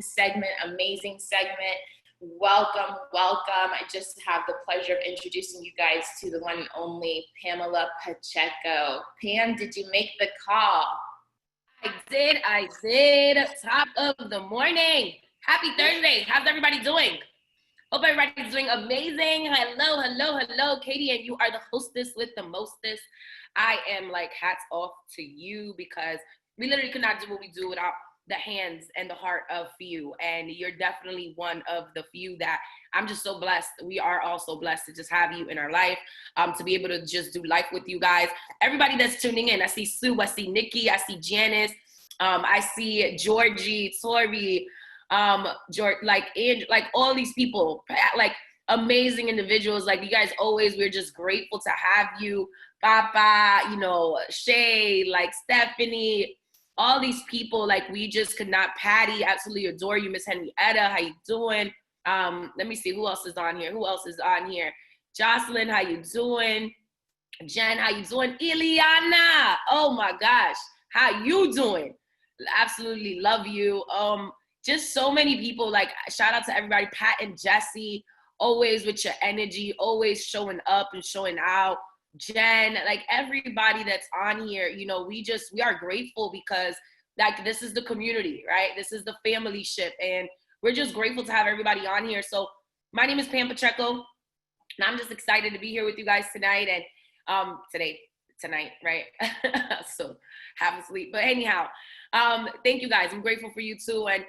segment, amazing segment. Welcome, welcome. I just have the pleasure of introducing you guys to the one and only Pamela Pacheco. Pam, did you make the call? I did. Top of the morning. Happy Thursday. How's everybody doing? Hope everybody's doing amazing. Hello, Katie, and you are the hostess with the mostest. I am like hats off to you because we literally could not do what we do without the hands and the heart of few, and you're definitely one of the few that I'm just so blessed. We are also blessed to just have you in our life, to be able to just do life with you guys. Everybody that's tuning in, I see Sue, I see Nikki, I see Janice, I see Georgie, Tori, George, like all these people, like amazing individuals. Like you guys always, we're just grateful to have you. Papa, you know, Shay, like Stephanie, all these people, like we just could not. Patty, absolutely adore you. Miss Henrietta, how you doing? Let me see who else is on here. Jocelyn, how you doing? Jen, how you doing? Ileana, oh my gosh, how you doing? Absolutely love you. Just so many people, like shout out to everybody. Pat and Jesse, always with your energy, always showing up and showing out. Jen, like everybody that's on here, you know, we are grateful because like this is the community, right? This is the family ship, and we're just grateful to have everybody on here. So my name is Pam Pacheco, and I'm just excited to be here with you guys tonight and tonight, right? So have a sleep. But anyhow, thank you guys. I'm grateful for you too. And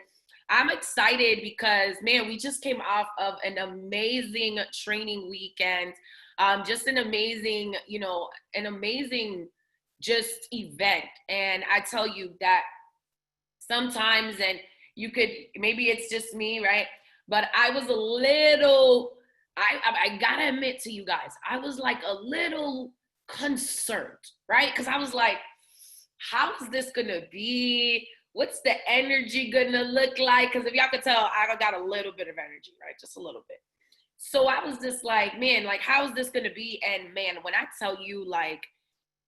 I'm excited because, man, we just came off of an amazing training weekend. Just an amazing, just event. And I tell you that sometimes, and you could, maybe it's just me, right? But I was a little, I gotta admit to you guys, I was like a little concerned, right? Because I was like, how is this gonna be? What's the energy gonna look like? Because if y'all could tell, I got a little bit of energy, right? Just a little bit. So I was just like, man, like, how is this going to be? And man, when I tell you, like,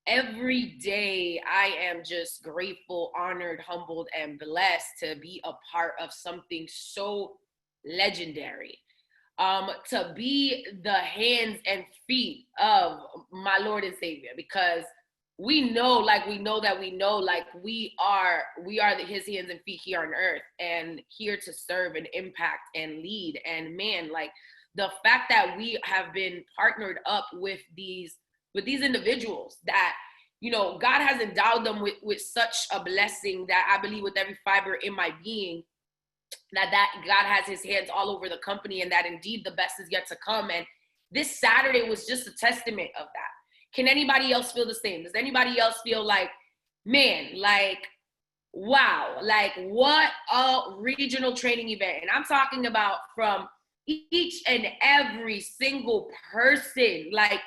every day I am just grateful, honored, humbled, and blessed to be a part of something so legendary. To be the hands and feet of my Lord and Savior, because we know we are his hands and feet here on earth and here to serve and impact and lead. And man, like, the fact that we have been partnered up with these individuals that, you know, God has endowed them with such a blessing that I believe with every fiber in my being that God has his hands all over the company, and that indeed the best is yet to come. And this Saturday was just a testament of that. Can anybody else feel the same? Does anybody else feel like, man, like, wow, like what a regional training event? And I'm talking about from each and every single person, like,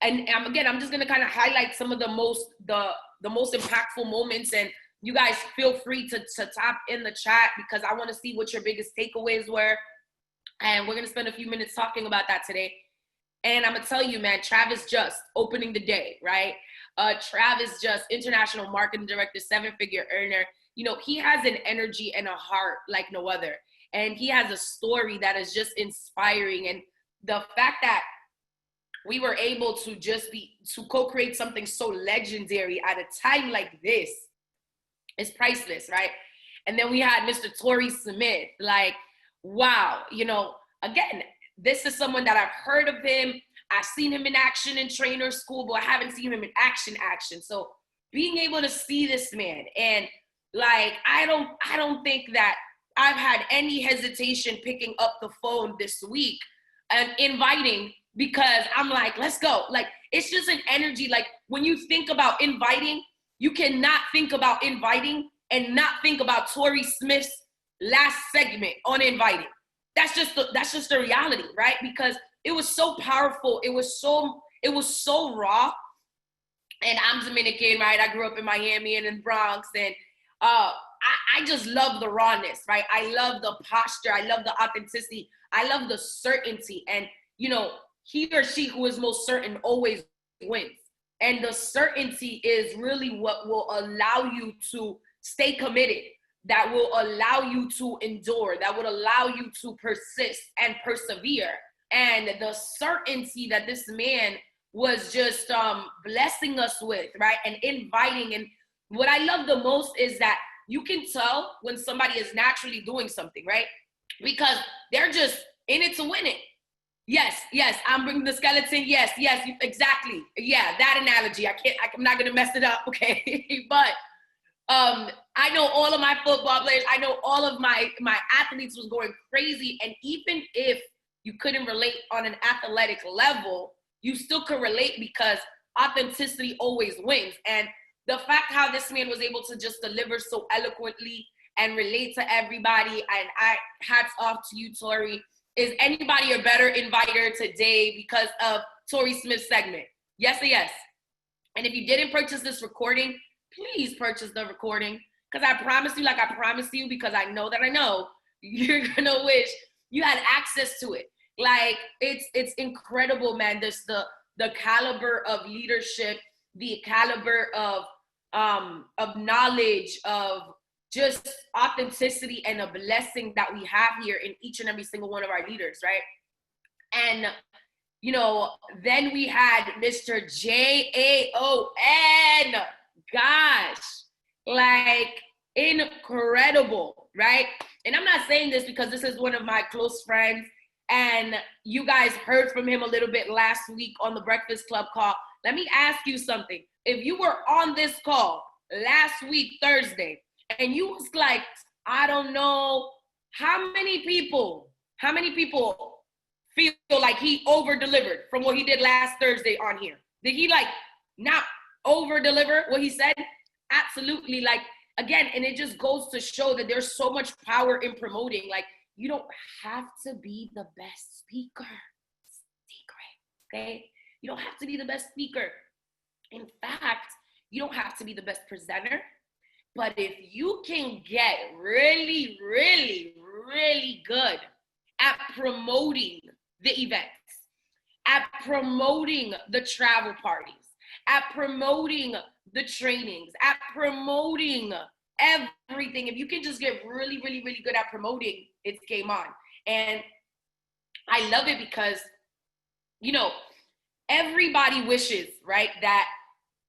and again, I'm just gonna kind of highlight some of the most impactful moments, and you guys feel free to top in the chat because I want to see what your biggest takeaways were, and we're gonna spend a few minutes talking about that today. And I'm gonna tell you, man, Travis Just opening the day, right? Travis Just, international marketing director, 7-figure earner. You know, he has an energy and a heart like no other. And he has a story that is just inspiring. And the fact that we were able to to co-create something so legendary at a time like this is priceless, right? And then we had Mr. Torrey Smith, like, wow, you know, again, this is someone that I've heard of him. I've seen him in action in trainer school, but I haven't seen him in action. So being able to see this man, and like, I don't think that I've had any hesitation picking up the phone this week and inviting, because I'm like, let's go. Like, it's just an energy. Like, when you think about inviting, you cannot think about inviting and not think about Torrey Smith's last segment on inviting. That's just the reality, right? Because it was so powerful. It was so raw. And I'm Dominican, right? I grew up in Miami and in Bronx, and I just love the rawness, right? I love the posture. I love the authenticity. I love the certainty. And, you know, he or she who is most certain always wins. And the certainty is really what will allow you to stay committed. that will allow you to endure, that would allow you to persist and persevere. And the certainty that this man was just blessing us with, right? And inviting. And what I love the most is that you can tell when somebody is naturally doing something, right? Because they're just in it to win it. Yes, I'm bringing the skeleton. Yes, exactly. Yeah, that analogy. I'm not gonna mess it up, okay? But I know all of my football players. I know all of my athletes was going crazy. And even if you couldn't relate on an athletic level, you still could relate because authenticity always wins. And the fact how this man was able to just deliver so eloquently and relate to everybody, and hats off to you, Tori. Is anybody a better inviter today because of Tori Smith's segment? Yes or yes? And if you didn't purchase this recording, please purchase the recording, because I promise you, like I promise you, because I know that I know, you're gonna wish you had access to it. Like, it's incredible, man. There's the caliber of leadership, the caliber of knowledge, of just authenticity, and a blessing that we have here in each and every single one of our leaders, right? And, you know, then we had Mr. JAON. Gosh, like, incredible, right? And I'm not saying this because this is one of my close friends, and you guys heard from him a little bit last week on the Breakfast Club call. Let me ask you something. If you were on this call last week, Thursday, and you was like, I don't know, how many people feel like he over-delivered from what he did last Thursday on here? Did he like not over-deliver what he said? Absolutely. Like, again, and it just goes to show that there's so much power in promoting. Like, you don't have to be the best speaker. Secret, okay? You don't have to be the best speaker. In fact, you don't have to be the best presenter. But if you can get really, really, really good at promoting the events, at promoting the travel parties, at promoting the trainings, at promoting everything, if you can just get really, really, really good at promoting, it's game on. And I love it because, you know, everybody wishes, right, that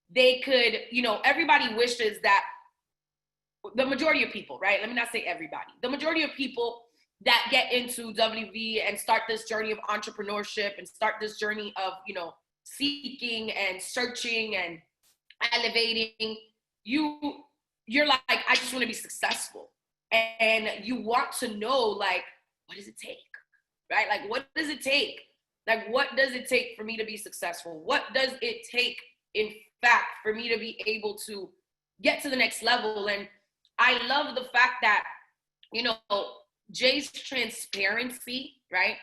they could, you know, everybody wishes that the majority of people, right? Let me not say everybody. The majority of people that get into WV and start this journey of entrepreneurship and start this journey of, you know, seeking and searching and elevating, you're like, I just want to be successful. And you want to know, like, what does it take, right? Like, what does it take? Like, what does it take for me to be successful? What does it take, in fact, for me to be able to get to the next level? And I love the fact that, you know, Jay's transparency, right?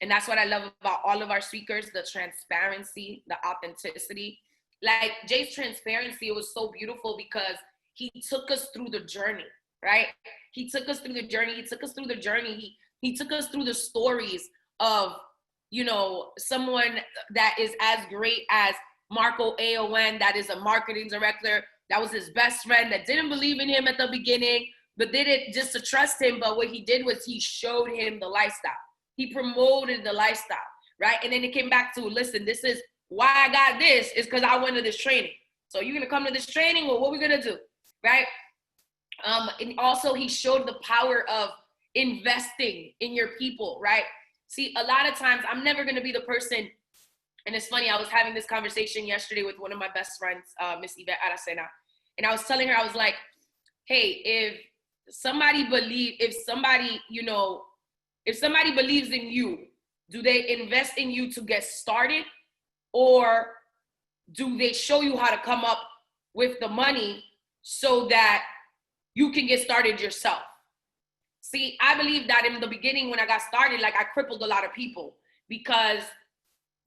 And that's what I love about all of our speakers, the transparency, the authenticity. Like, Jay's transparency, it was so beautiful because he took us through the journey, right? He took us through the journey. He took us through the journey. He took us through the stories of, you know, someone that is as great as Marco Aon, that is a marketing director, that was his best friend, that didn't believe in him at the beginning, but did it just to trust him. But what he did was he showed him the lifestyle. He promoted the lifestyle, right? And then it came back to, listen, this is why I got this, is because I went to this training. So you're gonna come to this training? Well, what are we gonna do, right? And also he showed the power of investing in your people, right? See, a lot of times I'm never gonna be the person, and it's funny, I was having this conversation yesterday with one of my best friends, Miss Yvette Aracena, and I was telling her, I was like, hey, if somebody believes in you, do they invest in you to get started, or do they show you how to come up with the money so that you can get started yourself? See, I believe that in the beginning when I got started, like, I crippled a lot of people because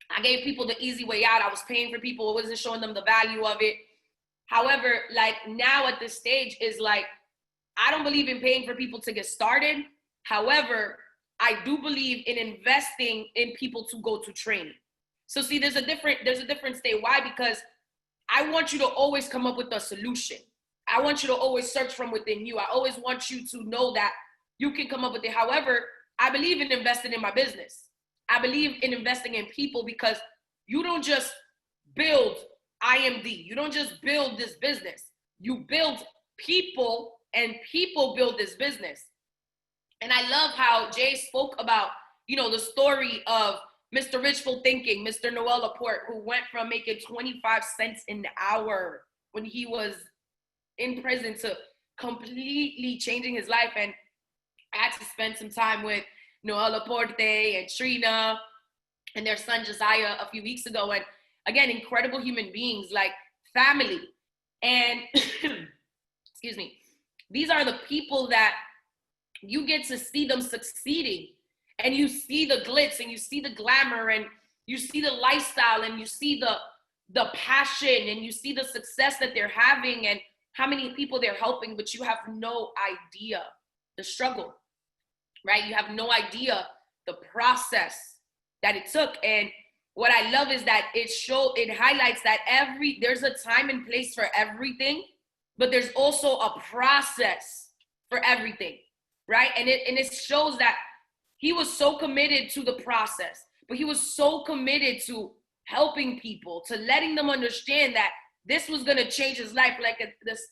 I gave people the easy way out. I was paying for people. I wasn't showing them the value of it. However, like, now at this stage is like, I don't believe in paying for people to get started. However, I do believe in investing in people to go to training. So see, there's a different state. Why? Because I want you to always come up with a solution. I want you to always search from within you. I always want you to know that you can come up with it. However, I believe in investing in my business. I believe in investing in people, because you don't just build IMD. You don't just build this business. You build people, and people build this business. And I love how Jay spoke about, the story of Mr. Richful Thinking, Mr. Noel Laporte, who went from making 25 cents an hour when he was in prison to completely changing his life. And I had to spend some time with Noel Laporte and Trina and their son Josiah a few weeks ago. And again, incredible human beings, like family. And excuse me, these are the people that you get to see them succeeding, and you see the glitz, and you see the glamour, and you see the lifestyle, and you see the passion, and you see the success that they're having and how many people they're helping, but you have no idea the struggle, right? You have no idea the process that it took. And what I love is that it highlights that there's a time and place for everything, but there's also a process for everything, right? And it shows that he was so committed to the process, but he was so committed to helping people, to letting them understand that this was going to change his life. Like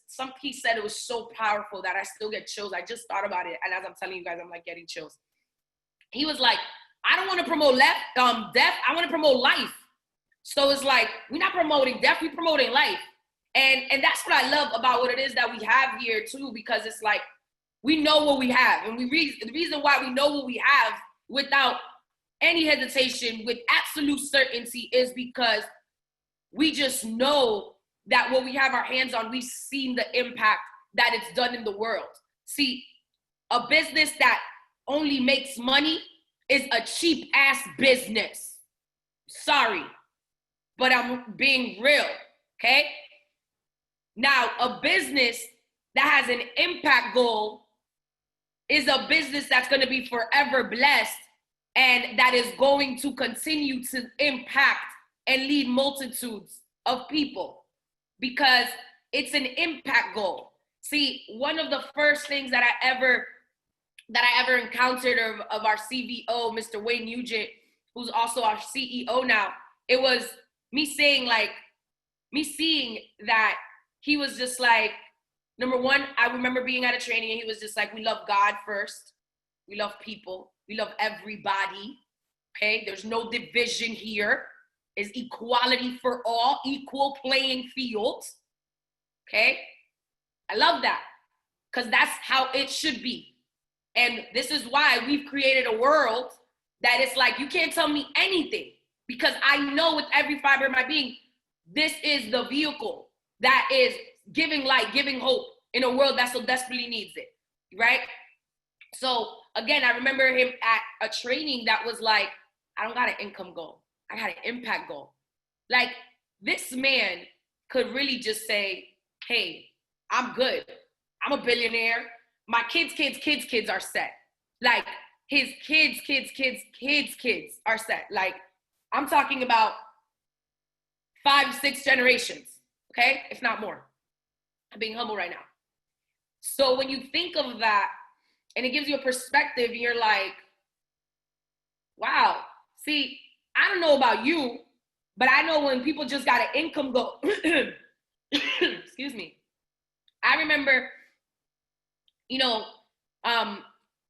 some piece said, it was so powerful that I still get chills. I just thought about it, and as I'm telling you guys, I'm like getting chills. He was like, I don't want to promote death. I want to promote life. So it's like, we're not promoting death, we're promoting life. And that's what I love about what it is that we have here too, because it's like, we know what we have. And the reason why we know what we have without any hesitation, with absolute certainty, is because we just know that what we have our hands on, we've seen the impact that it's done in the world. See, a business that only makes money is a cheap ass business. Sorry, but I'm being real, okay? Now, a business that has an impact goal is a business that's going to be forever blessed, and that is going to continue to impact and lead multitudes of people, because it's an impact goal. See, one of the first things that I ever encountered of our CVO, Mr. Wayne Nugent, who's also our CEO now, it was me seeing that he was just like, number one, I remember being at a training and he was just like, we love God first. We love people. We love everybody. Okay, there's no division here. Is equality for all, equal playing field. Okay, I love that, because that's how it should be. And this is why we've created a world that it's like, you can't tell me anything, because I know with every fiber of my being, this is the vehicle that is giving light, giving hope in a world that so desperately needs it, right? So again, I remember him at a training that was like, I don't got an income goal. I got an impact goal. Like, this man could really just say, hey, I'm good. I'm a billionaire. My kids are set. Like, his kids are set. Like, I'm talking about 5-6 generations, okay? If not more. I'm being humble right now. So when you think of that, and it gives you a perspective, you're like, wow. See, I don't know about you, but I know when people just got an income goal. Excuse me. I remember, I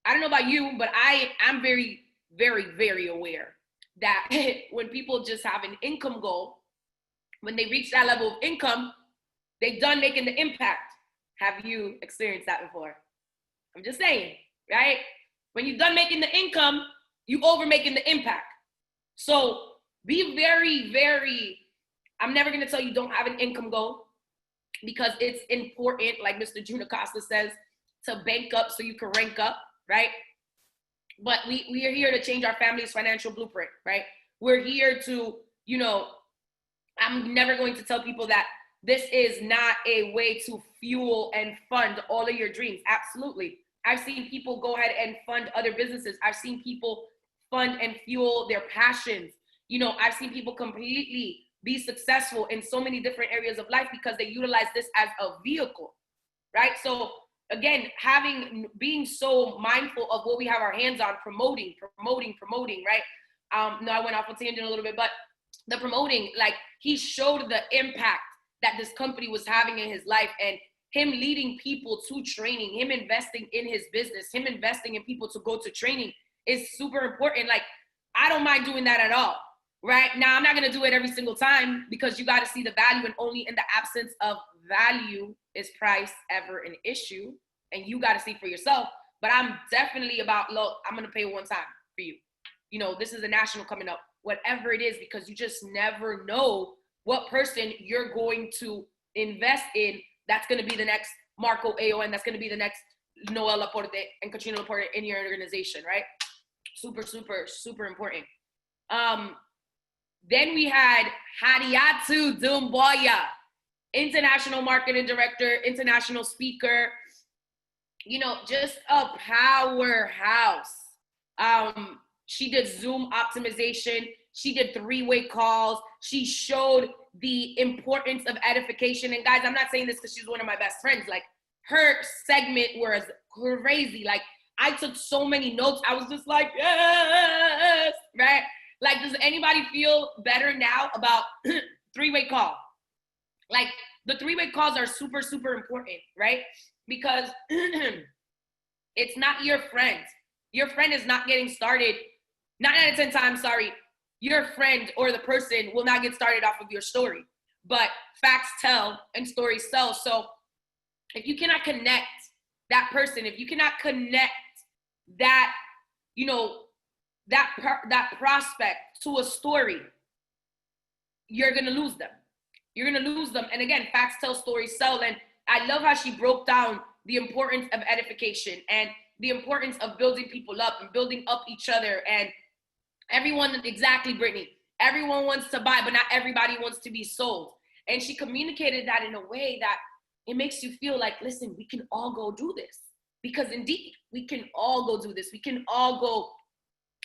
don't know about you, but I'm very, very, very aware that when people just have an income goal, when they reach that level of income, they're done making the impact. Have you experienced that before? I'm just saying, right? When you're done making the income, you over making the impact. So be very, very, I'm never going to tell you don't have an income goal, because it's important, like Mr. June Acosta says, to bank up so you can rank up, right? But we are here to change our family's financial blueprint, right? We're here to, I'm never going to tell people that this is not a way to fuel and fund all of your dreams. Absolutely. I've seen people go ahead and fund other businesses. I've seen people fund and fuel their passions. I've seen people completely be successful in so many different areas of life because they utilize this as a vehicle. right? So again, being so mindful of what we have our hands on, promoting, right? No, I went off on tangent a little bit, but the promoting, like, he showed the impact that this company was having in his life, and him leading people to training, him investing in his business, him investing in people to go to training is super important. Like, I don't mind doing that at all, right? Now, I'm not gonna do it every single time, because you gotta see the value, and only in the absence of value is price ever an issue, and you gotta see for yourself. But I'm definitely about, look, I'm gonna pay one time for you. You know, this is a national coming up, whatever it is, because you just never know what person you're going to invest in that's going to be the next Marco Aon, that's going to be the next Noel Laporte and Katrina Laporte in your organization, right? Super, super, super important. Then we had Hadiatu Dumboya, international marketing director, international speaker, you know, just a powerhouse. She did Zoom optimization. She did 3-way calls. She showed the importance of edification. And guys, I'm not saying this because she's one of my best friends. Like, her segment was crazy. Like, I took so many notes. I was just like, yes, right? Like, does anybody feel better now about 3-way call? Like, the 3-way calls are super, super important, right? Because it's not your friend. Your friend is not getting started. 9 out of 10 times, sorry, your friend or the person will not get started off of your story. But facts tell and stories sell. So if you cannot connect that person, if you cannot connect that, you know, that prospect to a story, you're gonna lose them. You're gonna lose them. And again, facts tell, stories sell. And I love how she broke down the importance of edification and the importance of building people up and building up each other. And everyone, exactly, Brittany, everyone wants to buy, but not everybody wants to be sold. And she communicated that in a way that it makes you feel like, listen, we can all go do this. Because indeed, we can all go do this. We can all go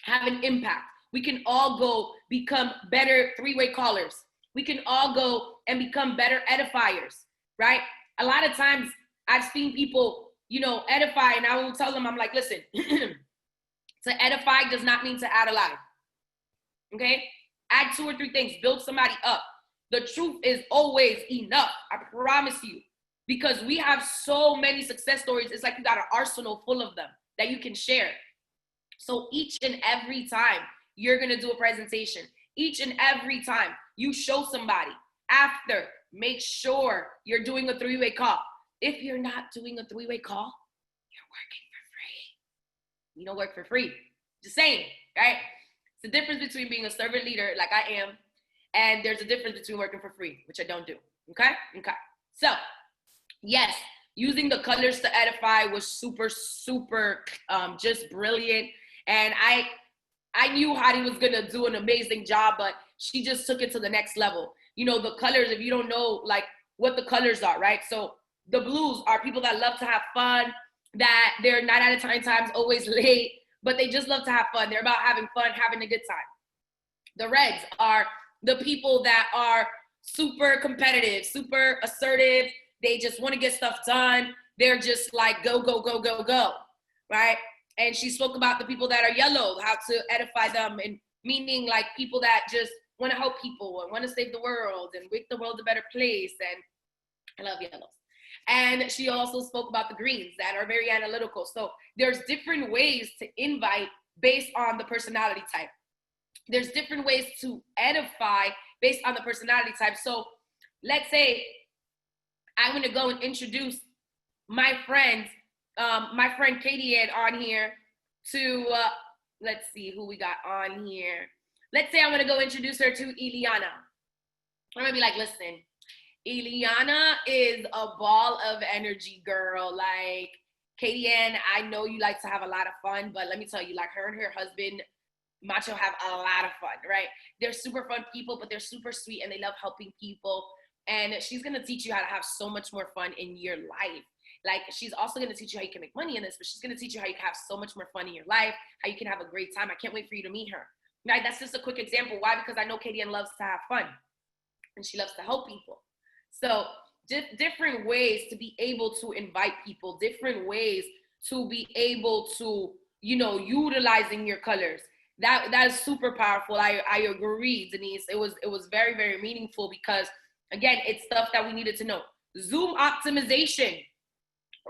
have an impact. We can all go become better 3-way callers. We can all go and become better edifiers, right? A lot of times I've seen people, you know, edify, and I will tell them, I'm like, listen, to edify does not mean to add a lie. Okay? Add 2 or 3 things, build somebody up. The truth is always enough, I promise you. Because we have so many success stories, it's like you got an arsenal full of them that you can share. So each and every time you're gonna do a presentation, each and every time you show somebody, after, make sure you're doing a 3-way call. If you're not doing a 3-way call, you're working for free. You don't work for free. Just saying, right? It's the difference between being a servant leader like I am, and there's a difference between working for free, which I don't do, okay? Okay, so yes, using the colors to edify was super, super just brilliant. And I knew Hadi was gonna do an amazing job, but she just took it to the next level. You know, the colors, if you don't know like what the colors are, right? So the blues are people that love to have fun, that they're 9 out of 10 times always late, but they just love to have fun. They're about having fun, having a good time. The reds are the people that are super competitive, super assertive. They just want to get stuff done. They're just like, go, go, go, go, go, right? And she spoke about the people that are yellow, how to edify them, and meaning like people that just want to help people and want to save the world and make the world a better place. And I love yellows. And she also spoke about the greens that are very analytical. So there's different ways to invite based on the personality type. There's different ways to edify based on the personality type. So let's say I'm going to go and introduce my friend Katie Ann on here to, let's see who we got on here. Let's say I'm going to go introduce her to Iliana. I'm going to be like, listen, Iliana is a ball of energy, girl. Like, Katie Ann, I know you like to have a lot of fun, but let me tell you, like, her and her husband, Macho, have a lot of fun, right? They're super fun people, but they're super sweet, and they love helping people. And she's going to teach you how to have so much more fun in your life. Like, she's also going to teach you how you can make money in this, but she's going to teach you how you can have so much more fun in your life, how you can have a great time. I can't wait for you to meet her. Right? That's just a quick example. Why? Because I know Katie Ann loves to have fun, and she loves to help people. So different ways to be able to invite people, different ways to be able to, you know, utilizing your colors. That is super powerful. I agree, Denise. It was very, very meaningful because, again, it's stuff that we needed to know. Zoom optimization,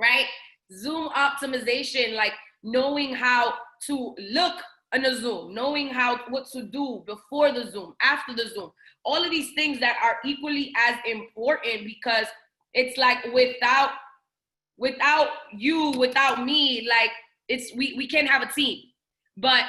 right? Zoom optimization, like knowing how to look in a Zoom, knowing what to do before the Zoom, after the Zoom. All of these things that are equally as important, because it's like without you, without me, like we can't have a team. But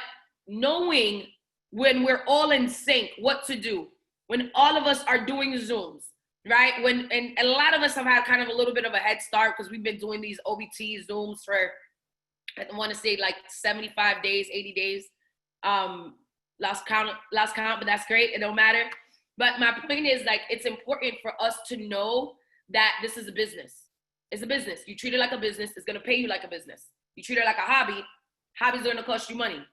knowing when we're all in sync, what to do, when all of us are doing Zooms, right? And a lot of us have had kind of a little bit of a head start because we've been doing these OBT Zooms for, I want to say like 75 days, 80 days. Lost count, but that's great. It don't matter. But my point is, like, it's important for us to know that this is a business. It's a business. You treat it like a business. It's going to pay you like a business. You treat it like a hobby. Hobbies are going to cost you money,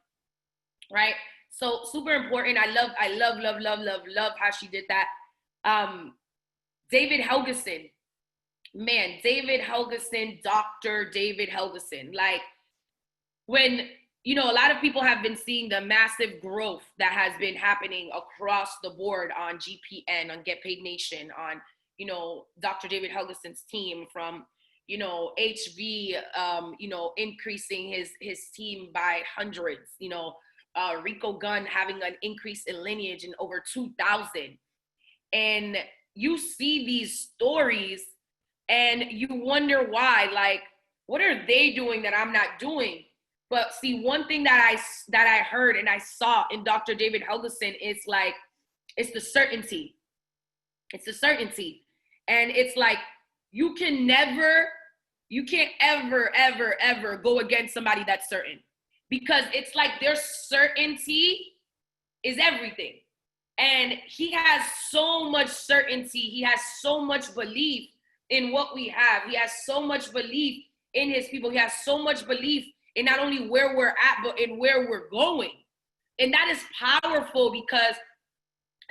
right? So super important. I love how she did that. David Halverson, man, David Halverson, Dr. David Halverson. Like, when, you know, a lot of people have been seeing the massive growth that has been happening across the board on GPN, on Get Paid Nation, on, you know, Dr. David Halverson's team, from, you know, HV, you know, increasing his team by hundreds, you know, Rico Gunn having an increase in lineage in over 2,000. And you see these stories and you wonder why, like, what are they doing that I'm not doing? But see, one thing that I heard and I saw in Dr. David Halverson is like, it's the certainty. It's the certainty. And it's like, you can't ever go against somebody that's certain, because it's like their certainty is everything. And he has so much certainty. He has so much belief in what we have. He has so much belief in his people. He has so much belief in not only where we're at, but in where we're going. And that is powerful, because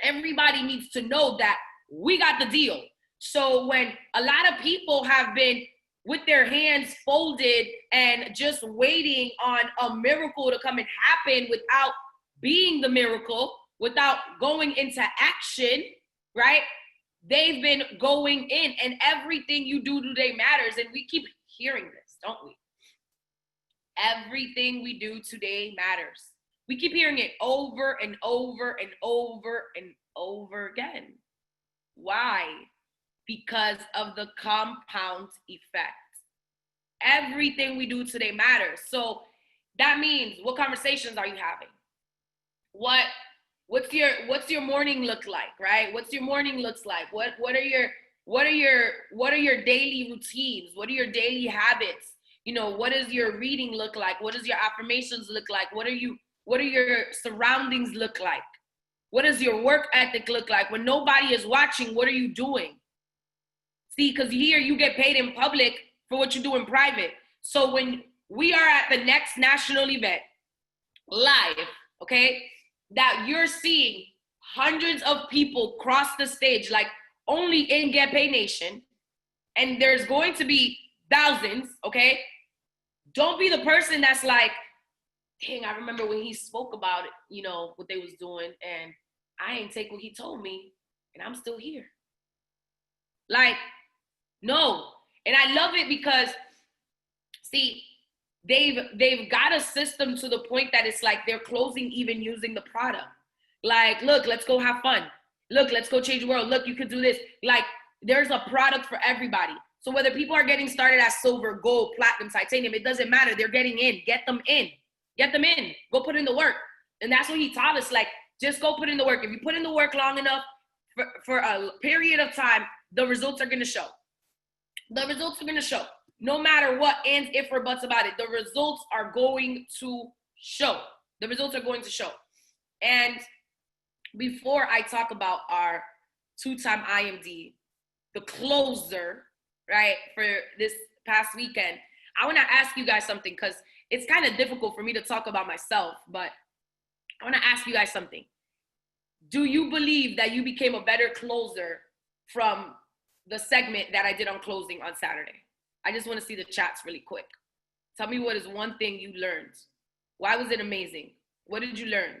everybody needs to know that we got the deal. So when a lot of people have been with their hands folded and just waiting on a miracle to come and happen without being the miracle, without going into action, right? They've been going in, and everything you do today matters. And we keep hearing this, don't we? Everything we do today matters. We keep hearing it over and over and over and over again. Why? Because of the compound effect. Everything we do today matters. So that means, what conversations are you having? What's your morning look like, right? What's your morning looks like? What are your daily routines? What are your daily habits? You know, what does your reading look like? What does your affirmations look like? What do your surroundings look like? What does your work ethic look like? When nobody is watching, what are you doing? See, because here you get paid in public for what you do in private. So when we are at the next national event, live, okay, that you're seeing hundreds of people cross the stage, like only in Get Paid Nation, and there's going to be thousands, okay? Don't be the person that's like, dang, I remember when he spoke about it, you know, what they was doing, and I ain't take what he told me, and I'm still here. Like, no. And I love it because, see, they've got a system to the point that it's like they're closing even using the product. Like, look, let's go have fun. Look, let's go change the world. Look, you could do this. Like, there's a product for everybody. So whether people are getting started as silver, gold, platinum, titanium, it doesn't matter. They're getting in. Get them in. Get them in. Go put in the work. And that's what he taught us. Like, just go put in the work. If you put in the work long enough for a period of time, the results are going to show. The results are going to show. No matter what ands, if, or buts about it, the results are going to show. The results are going to show. And before I talk about our two-time IMD, the closer, right, for this past weekend, I want to ask you guys something, because it's kind of difficult for me to talk about myself, but I want to ask you guys something. Do you believe that you became a better closer from the segment that I did on closing on Saturday. I just want to see the chats really quick. Tell me what is one thing you learned. Why was it amazing? What did you learn?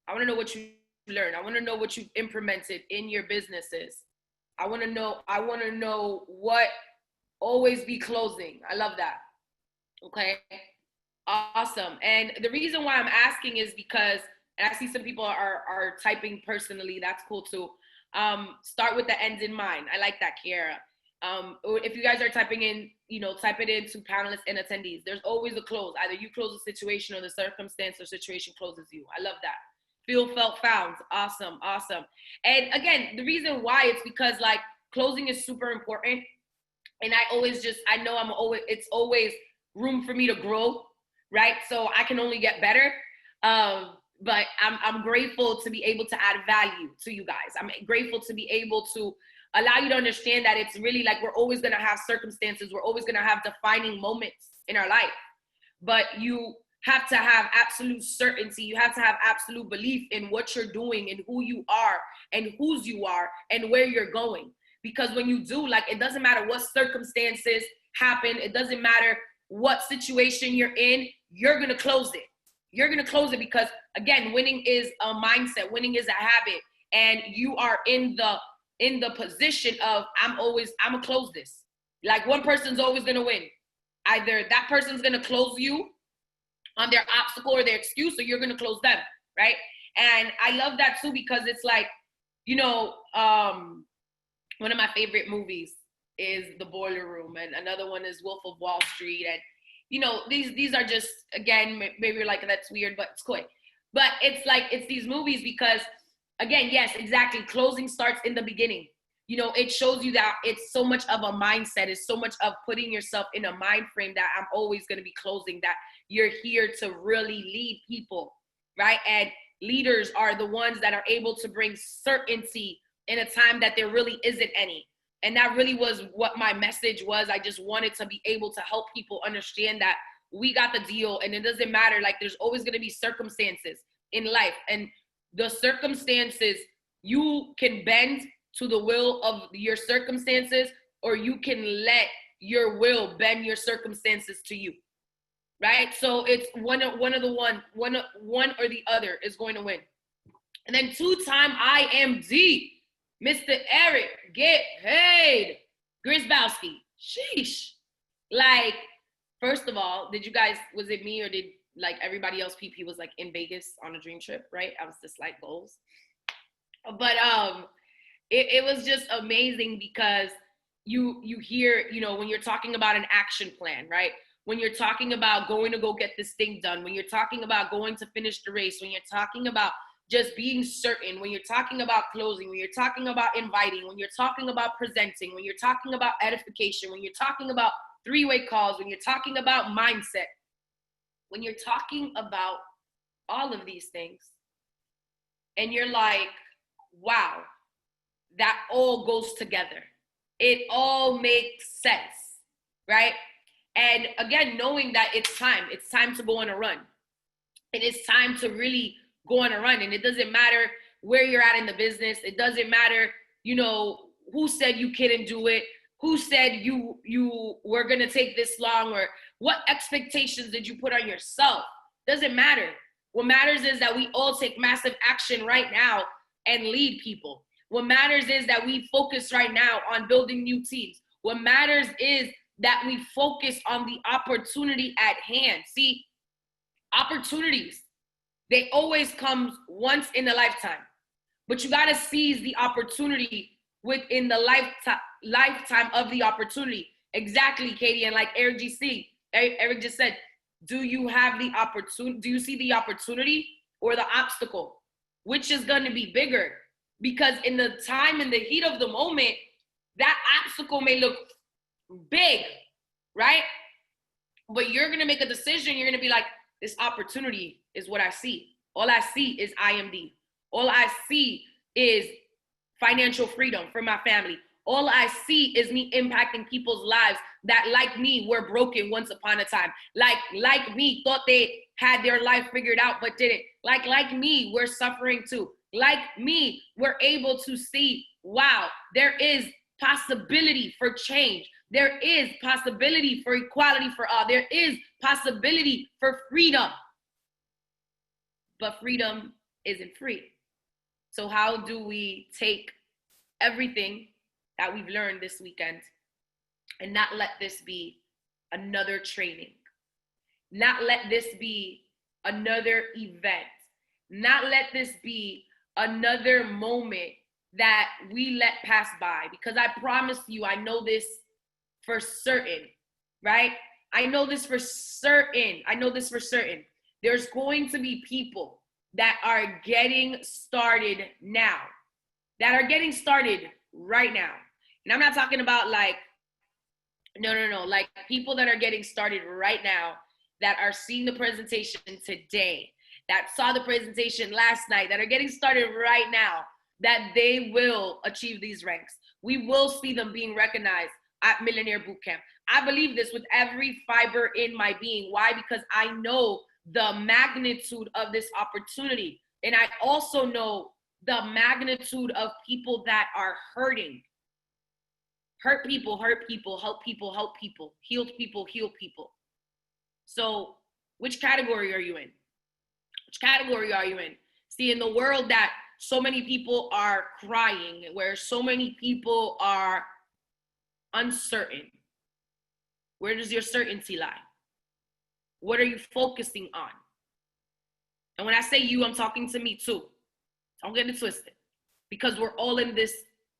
I want to know what you learned. I want to know what you've implemented in your businesses. I want to know what always be closing. I love that. Okay. Awesome. And the reason why I'm asking is because, and I see some people are typing personally. That's cool too. Start with the end in mind. I like that, Kiara. If you guys are typing in, type it into panelists and attendees. There's always a close. Either you close the situation or the circumstance or situation closes you. I love that. Feel, felt, found. Awesome. Awesome. And again, the reason why it's because like closing is super important. And it's always room for me to grow, right? So I can only get better. But I'm grateful to be able to add value to you guys. I'm grateful to be able to allow you to understand that it's really like we're always going to have circumstances. We're always going to have defining moments in our life. But you have to have absolute certainty. You have to have absolute belief in what you're doing and who you are and whose you are and where you're going. Because when you do, like, it doesn't matter what circumstances happen. It doesn't matter what situation you're in. You're going to close it. You're going to close it because, again, winning is a mindset. Winning is a habit. And you are in the position of, I'm going to close this. Like, one person's always going to win. Either that person's going to close you on their obstacle or their excuse, or you're going to close them, right? And I love that too, because it's like, one of my favorite movies is The Boiler Room, and another one is Wolf of Wall Street. And, these are just, again, maybe you're like, that's weird, but it's cool. But it's like, it's these movies because, again, yes, exactly. Closing starts in the beginning. It shows you that it's so much of a mindset. It's so much of putting yourself in a mind frame that I'm always going to be closing, that you're here to really lead people, right? And leaders are the ones that are able to bring certainty in a time that there really isn't any. And that really was what my message was. I just wanted to be able to help people understand that we got the deal, and it doesn't matter. Like, there's always going to be circumstances in life, and the circumstances, you can bend to the will of your circumstances, or you can let your will bend your circumstances to you, right? So it's one or the other is going to win. And then 2-time IMD, Mr. Eric, get paid. Grisbowski, sheesh. Like, first of all, was it me or did like everybody else, PP was like in Vegas on a dream trip, right? I was just like goals. But it was just amazing because you hear, when you're talking about an action plan, right? When you're talking about going to go get this thing done, when you're talking about going to finish the race, when you're talking about just being certain, when you're talking about closing, when you're talking about inviting, when you're talking about presenting, when you're talking about edification, when you're talking about three-way calls, when you're talking about mindset, when you're talking about all of these things, and you're like, wow, that all goes together. It all makes sense, right? And again, knowing that it's time to go on a run. It is time to really go on a run. And it doesn't matter where you're at in the business. It doesn't matter, who said you couldn't do it, who said you were going to take this long, or what expectations did you put on yourself. Doesn't matter. What matters is that we all take massive action right now and lead people. What matters is that we focus right now on building new teams. What matters is that we focus on the opportunity at hand. See, opportunities, they always come once in a lifetime, but you got to seize the opportunity within the lifetime of the opportunity. Exactly, Katie. And like Eric just said, do you have the opportunity? Do you see the opportunity or the obstacle? Which is going to be bigger? Because in the time, in the heat of the moment, that obstacle may look big, right? But you're going to make a decision. You're going to be like, this opportunity is what I see. All I see is IMD. All I see is financial freedom for my family. All I see is me impacting people's lives that, like me, were broken once upon a time. Like me, thought they had their life figured out, but didn't. Like me, we're suffering too. Like me, we're able to see, wow, there is possibility for change. There is possibility for equality for all. There is possibility for freedom. But freedom isn't free. So how do we take everything that we've learned this weekend and not let this be another training? Not let this be another event. Not let this be another moment that we let pass by. Because I promise you, I know this for certain, right? I know this for certain. There's going to be people that are getting started now, that are getting started right now. And I'm not talking about like, no, like people that are getting started right now, that are seeing the presentation today, that saw the presentation last night, that are getting started right now, that they will achieve these ranks. We will see them being recognized at Millionaire Bootcamp. I believe this with every fiber in my being. Why? Because I know the magnitude of this opportunity. And I also know the magnitude of people that are hurting. Hurt people, help people, healed people, heal people. So which category are you in? Which category are you in? See, in the world that so many people are crying, where so many people are uncertain, where does your certainty lie? What are you focusing on? And when I say you, I'm talking to me too. Don't get it twisted, because we're all in this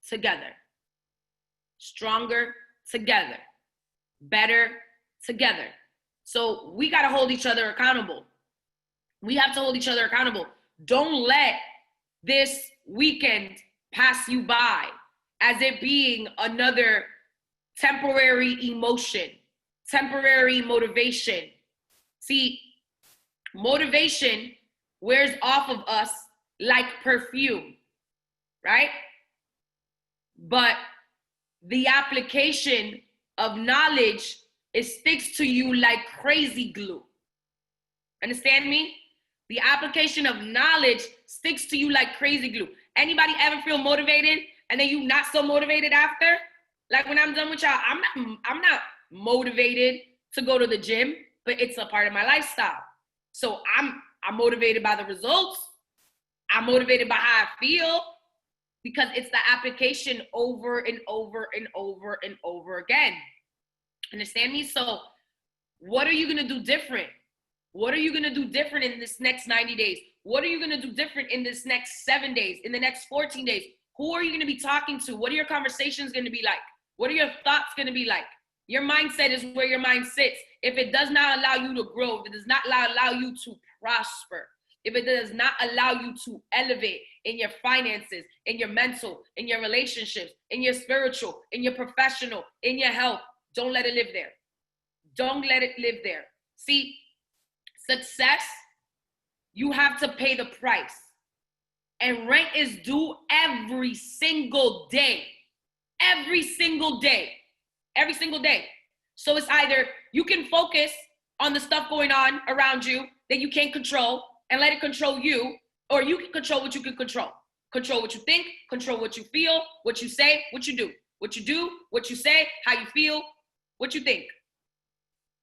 together. Stronger together, better together. So we got to hold each other accountable. We have to hold each other accountable. Don't let this weekend pass you by as it being another temporary emotion, temporary motivation. See, motivation wears off of us like perfume, right? But the application of knowledge, it sticks to you like crazy glue. Understand me? The application of knowledge sticks to you like crazy glue. Anybody ever feel motivated and then you not so motivated after? Like when I'm done with y'all, I'm not motivated to go to the gym, but it's a part of my lifestyle. So I'm motivated by the results. I'm motivated by how I feel, because it's the application over and over and over and over again. Understand me? So what are you going to do different? What are you going to do different in this next 90 days? What are you going to do different in this next 7 days, in the next 14 days? Who are you going to be talking to? What are your conversations going to be like? What are your thoughts going to be like? Your mindset is where your mind sits. If it does not allow you to grow, if it does not allow you to prosper, if it does not allow you to elevate in your finances, in your mental, in your relationships, in your spiritual, in your professional, in your health, don't let it live there. Don't let it live there. See, success, you have to pay the price. And rent is due every single day. Every single day. Every single day. So it's either you can focus on the stuff going on around you that you can't control and let it control you, or you can control what you can control. Control what you think, control what you feel, what you say, what you do. What you do, what you say, how you feel, what you think.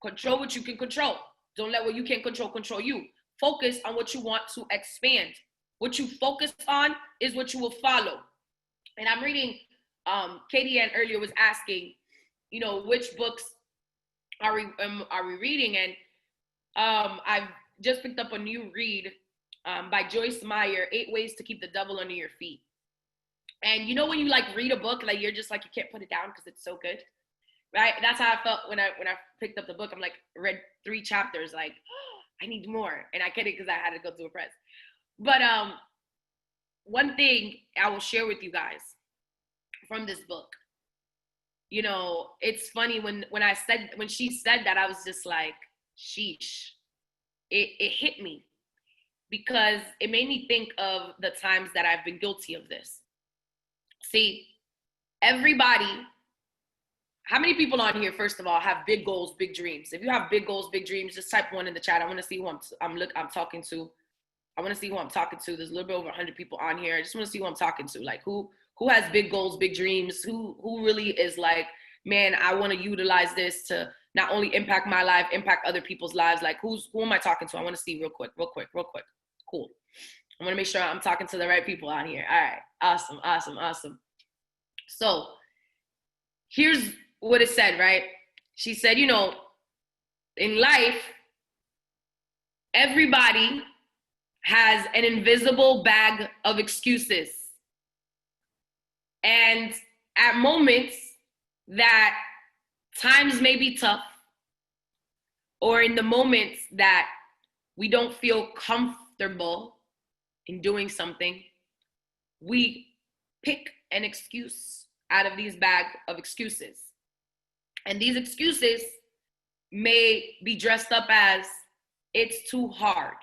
Control what you can control. Don't let what you can't control you. Focus on what you want to expand. What you focus on is what you will follow. And I'm reading, Katie Ann earlier was asking, which books are we reading? And I've just picked up a new read by Joyce Meyer, 8 Ways to Keep the Devil Under Your Feet. And when you like read a book, like you're just like, you can't put it down because it's so good, right? That's how I felt when I picked up the book. I'm like, read 3 chapters, like, oh, I need more. And I get it because I had to go to a press. But one thing I will share with you guys from this book, it's funny when she said that, I was just like, sheesh. It hit me, because it made me think of the times that I've been guilty of this. See, everybody, how many people on here, first of all, have big goals, big dreams? If you have big goals, big dreams, just type 1 in the chat. I want to see who I'm talking to. I want to see who I'm talking to. There's a little bit over 100 people on here. I just want to see who I'm talking to. Like who who has big goals, big dreams, who really is like, man, I want to utilize this to not only impact my life, impact other people's lives. Like, who am I talking to? I want to see real quick. Cool. I want to make sure I'm talking to the right people out here. All right. Awesome. So here's what it said, right? She said, you know, in life, everybody has an invisible bag of excuses. And at moments that times may be tough, or in the moments that we don't feel comfortable in doing something, we pick an excuse out of these bag of excuses. And these excuses may be dressed up as, it's too hard,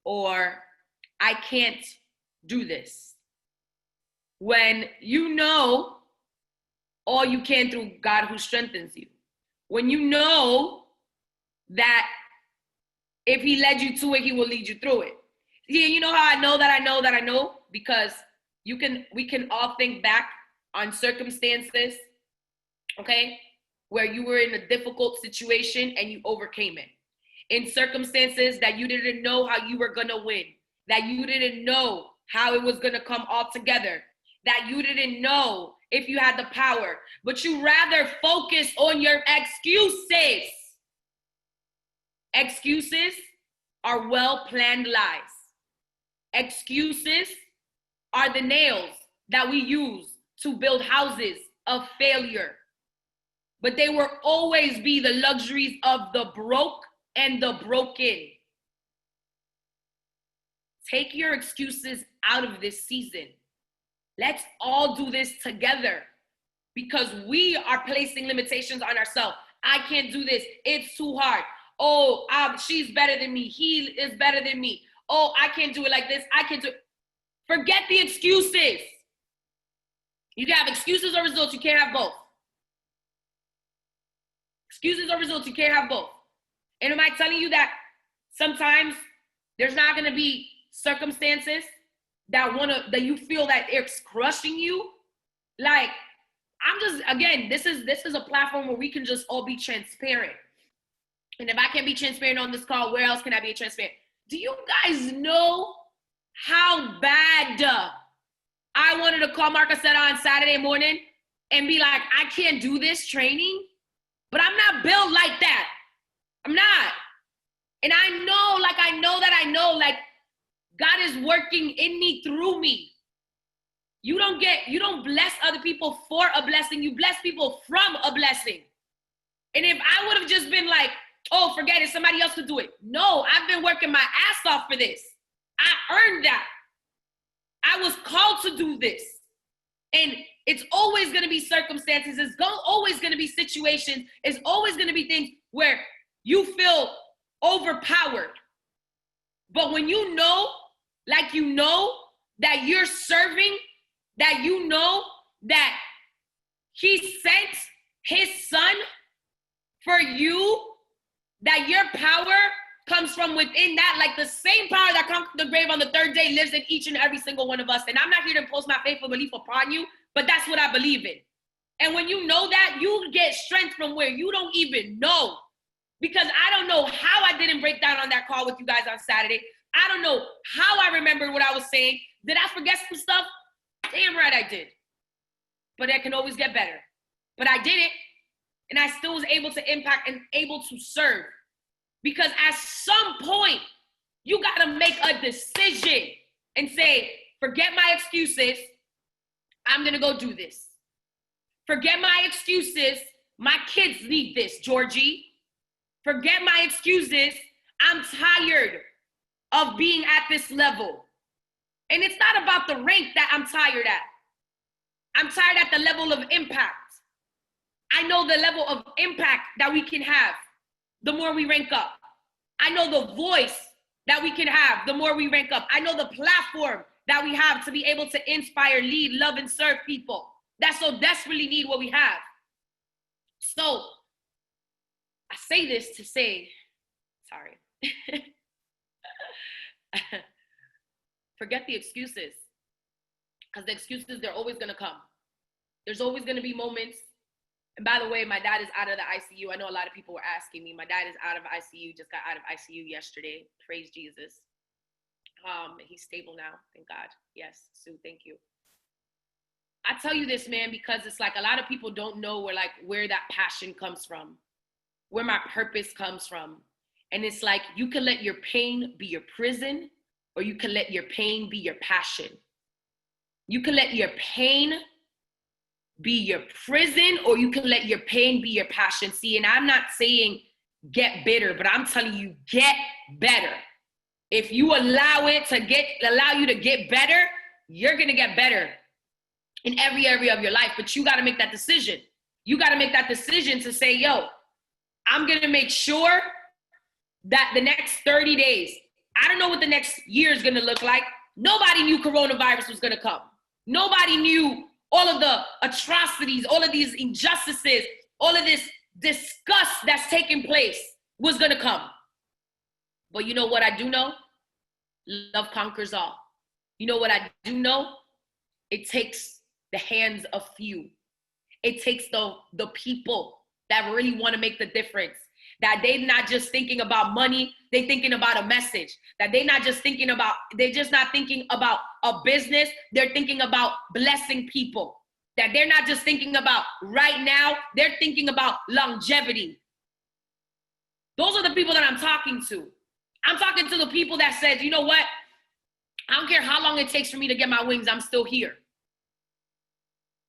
or I can't do this. When you know all you can through God who strengthens you. When you know that if he led you to it, he will lead you through it. Yeah, you know how I know that I know? Because we can all think back on circumstances, okay, where you were in a difficult situation and you overcame it. In circumstances that you didn't know how you were gonna win, that you didn't know how it was gonna come all together, that you didn't know if you had the power, but you rather focus on your excuses. Excuses are well-planned lies. Excuses are the nails that we use to build houses of failure. But they will always be the luxuries of the broke and the broken. Take your excuses out of this season. Let's all do this together, because we are placing limitations on ourselves. I can't do this. It's too hard. Oh, she's better than me. He is better than me. Oh, I can't do it like this. I can't do it. Forget the excuses. You can have excuses or results. You can't have both. Excuses or results. You can't have both. And am I telling you that sometimes there's not going to be circumstances that you feel that it's crushing you? Like, again, this is a platform where we can just all be transparent. And if I can be transparent on this call, where else can I be transparent? Do you guys know how bad I wanted to call Marcusetta on Saturday morning and be like, I can't do this training, but I'm not built like that. I'm not. And I know, God is working in me, through me. You don't bless other people for a blessing. You bless people from a blessing. And if I would have just been like, oh, forget it, somebody else could do it. No, I've been working my ass off for this. I earned that. I was called to do this. And it's always going to be circumstances. It's always going to be situations. It's always going to be things where you feel overpowered. But when you know, like you know that you're serving, that you know that he sent his son for you, that your power comes from within that, like the same power that comes from the grave on the third day lives in each and every single one of us. And I'm not here to impose my faithful belief upon you, but that's what I believe in. And when you know that, you get strength from where you don't even know. Because I don't know how I didn't break down on that call with you guys on Saturday. I don't know how I remembered what I was saying. Did I forget some stuff? Damn right I did. But I can always get better. But I did it, and I still was able to impact and able to serve. Because at some point, you got to make a decision and say, forget my excuses. I'm going to go do this. Forget my excuses. My kids need this, Georgie. Forget my excuses. I'm tired of being at this level. And it's not about the rank that I'm tired at. I'm tired at the level of impact. I know the level of impact that we can have the more we rank up. I know the voice that we can have the more we rank up. I know the platform that we have to be able to inspire, lead, love, and serve people that so desperately need what we have. So I say this to say, sorry. Forget the excuses. Because the excuses, they're always going to come. There's always going to be moments. And by the way, my dad is out of the ICU. I know a lot of people were asking me. My dad is out of ICU, just got out of ICU yesterday. Praise Jesus. He's stable now, thank God. Yes, Sue, thank you. I tell you this, man, because it's like a lot of people don't know where that passion comes from, where my purpose comes from. And it's like, you can let your pain be your prison, or you can let your pain be your passion. You can let your pain be your prison, or you can let your pain be your passion. See, and I'm not saying get bitter, but I'm telling you, get better. If you allow you to get better, you're going to get better in every area of your life. But you got to make that decision. You got to make that decision to say, yo, I'm going to make sure that the next 30 days, I don't know what the next year is going to look like. Nobody knew coronavirus was going to come. Nobody knew all of the atrocities, all of these injustices, all of this disgust that's taking place was going to come. But you know what I do know? Love conquers all. You know what I do know? It takes the hands of few. It takes the people that really want to make the difference. That they're not just thinking about money, they're thinking about a message. That they're just not thinking about a business, they're thinking about blessing people. That they're not just thinking about right now, they're thinking about longevity. Those are the people that I'm talking to. I'm talking to the people that said, you know what? I don't care how long it takes for me to get my wings, I'm still here.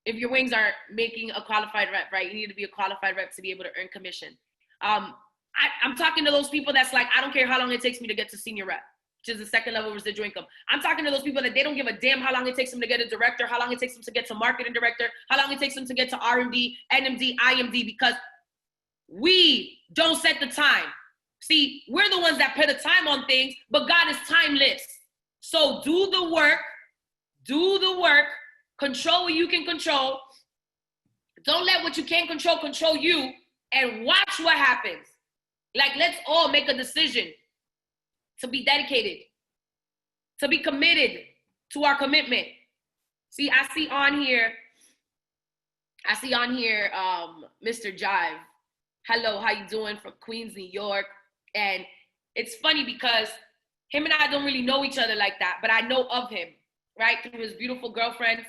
If your wings are making a qualified rep, right? You need to be a qualified rep to be able to earn commission. I'm talking to those people that's like, I don't care how long it takes me to get to senior rep, which is the second level residual income. I'm talking to those people that they don't give a damn how long it takes them to get a director, how long it takes them to get to marketing director, how long it takes them to get to R&D, NMD, IMD, because we don't set the time. See, we're the ones that put a time on things, but God is timeless. So do the work, control what you can control. Don't let what you can't control you, and watch what happens. Like, let's all make a decision to be dedicated, to be committed to our commitment. See, I see on here, Mr. Jive. Hello, how you doing? From Queens, New York. And it's funny because him and I don't really know each other like that, but I know of him, right? Through his beautiful girlfriends.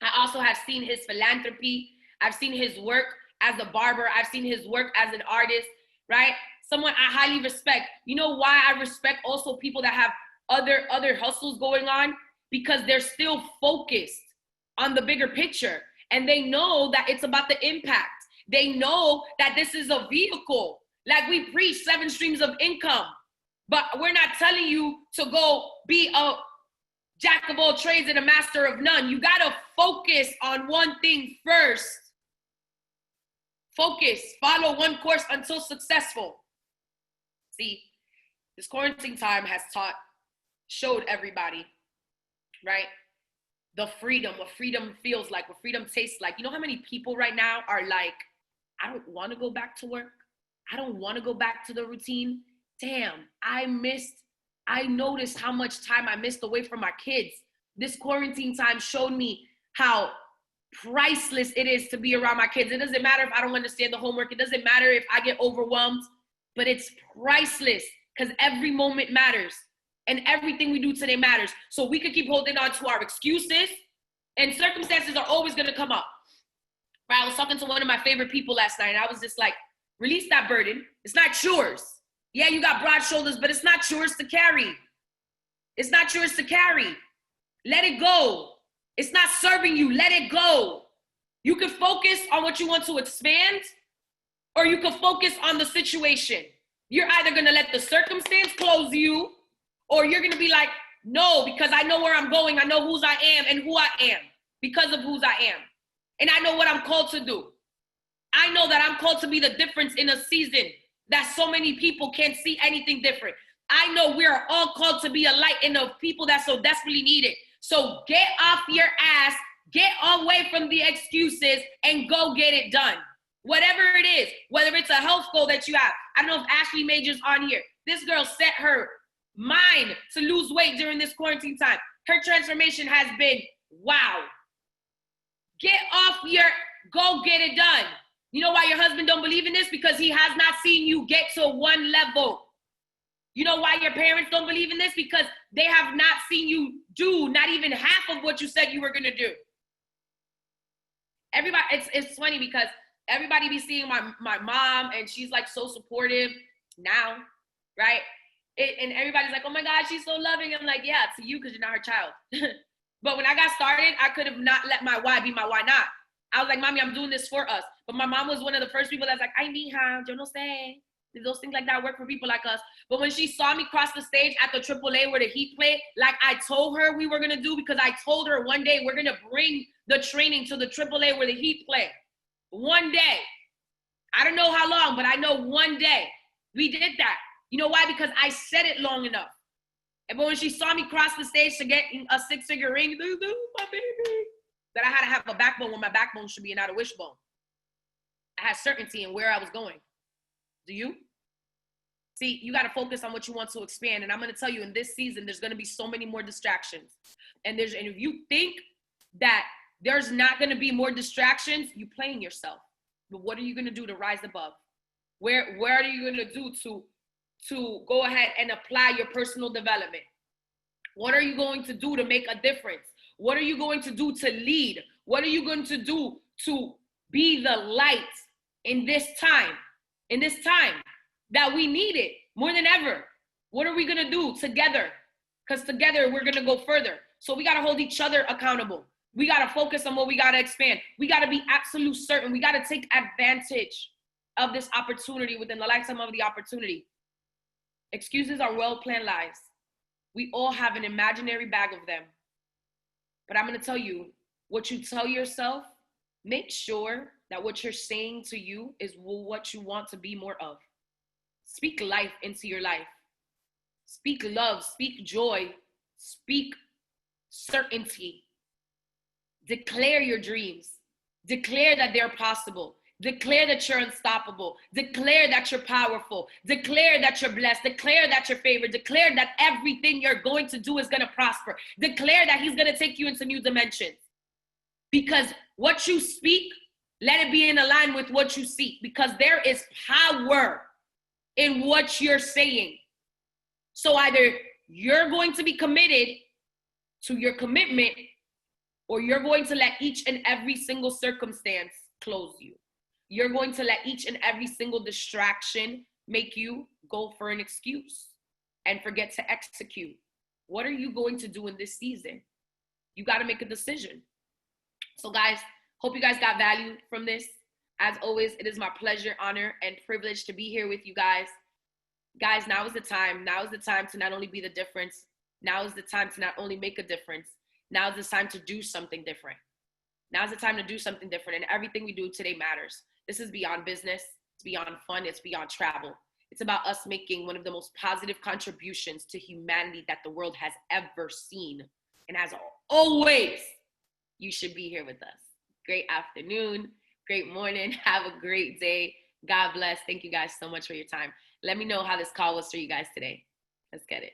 I also have seen his philanthropy. I've seen his work as a barber. I've seen his work as an artist, right? Someone I highly respect. You know why I respect also people that have other hustles going on? Because they're still focused on the bigger picture. And they know that it's about the impact. They know that this is a vehicle. Like we preach 7 streams of income, but we're not telling you to go be a jack of all trades and a master of none. You got to focus on one thing first. Focus, follow one course until successful. See, this quarantine time has showed everybody, right? The freedom, what freedom feels like, what freedom tastes like. You know how many people right now are like, I don't want to go back to work. I don't want to go back to the routine. Damn, I noticed how much time I missed away from my kids. This quarantine time showed me how priceless it is to be around my kids. It doesn't matter if I don't understand the homework. It doesn't matter if I get overwhelmed, but it's priceless because every moment matters and everything we do today matters. So we could keep holding on to our excuses, and circumstances are always going to come up. Right? I was talking to one of my favorite people last night, and I was just like, release that burden. It's not yours. Yeah, you got broad shoulders, but it's not yours to carry. It's not yours to carry. Let it go. It's not serving you. Let it go. You can focus on what you want to expand, or you can focus on the situation. You're either going to let the circumstance close you, or you're going to be like, no, because I know where I'm going. I know whose I am and who I am because of whose I am. And I know what I'm called to do. I know that I'm called to be the difference in a season that so many people can't see anything different. I know we are all called to be a light in the people that so desperately need it. So get off your ass, get away from the excuses, and go get it done. Whatever it is, whether it's a health goal that you have. I don't know if Ashley Major's on here. This girl set her mind to lose weight during this quarantine time. Her transformation has been Wow. Get off your, go get it done. You know why your husband don't believe in this? Because he has not seen you get to one level. You know why your parents don't believe in this? Because they have not seen you do not even half of what you said you were going to do. Everybody, it's funny because everybody be seeing my mom and she's like so supportive now, right? And everybody's like, oh my God, she's so loving. I'm like, yeah, to you because you're not her child. But when I got started, I could have not let my why be my why not. I was like, mommy, I'm doing this for us. But my mom was one of the first people that's like, ay, mija, yo no sé. Those things like that work for people like us. But when she saw me cross the stage at the AAA where the Heat played, like I told her we were going to do, because I told her one day we're going to bring the training to the AAA where the Heat play. One day. I don't know how long, but I know one day we did that. You know why? Because I said it long enough. But when she saw me cross the stage to get a 6-figure ring, my baby, that I had to have a backbone when my backbone should be not a wishbone. I had certainty in where I was going. Do you? See, you got to focus on what you want to expand. And I'm going to tell you, in this season, there's going to be so many more distractions. And if you think that there's not going to be more distractions, you're playing yourself. But what are you going to do to rise above? Where are you going to do to go ahead and apply your personal development? What are you going to do to make a difference? What are you going to do to lead? What are you going to do to be the light in this time that we need it more than ever? What are we going to do together? Because together we're going to go further. So we got to hold each other accountable. We got to focus on what we got to expand. We got to be absolute certain. We got to take advantage of this opportunity within the lifetime of the opportunity. Excuses are well-planned lies. We all have an imaginary bag of them. But I'm going to tell you, what you tell yourself, make sure that what you're saying to you is what you want to be more of. Speak life into your life. Speak love, speak joy, speak certainty. Declare your dreams. Declare that they're possible. Declare that you're unstoppable. Declare that you're powerful. Declare that you're blessed. Declare that you're favored. Declare that everything you're going to do is going to prosper. Declare that he's going to take you into new dimensions. Because what you speak, let it be in line with what you seek. Because there is power in what you're saying. So either you're going to be committed to your commitment, or you're going to let each and every single circumstance close you. You're going to let each and every single distraction make you go for an excuse and forget to execute. What are you going to do in this season? You got to make a decision. So guys, hope you guys got value from this. As always, it is my pleasure, honor, and privilege to be here with you guys. Guys, now is the time. Now is the time to not only be the difference. Now is the time to not only make a difference. Now is the time to do something different. Now is the time to do something different. And everything we do today matters. This is beyond business. It's beyond fun. It's beyond travel. It's about us making one of the most positive contributions to humanity that the world has ever seen. And as always, you should be here with us. Great afternoon, great morning. Have a great day. God bless. Thank you guys so much for your time. Let me know how this call was for you guys today. Let's get it.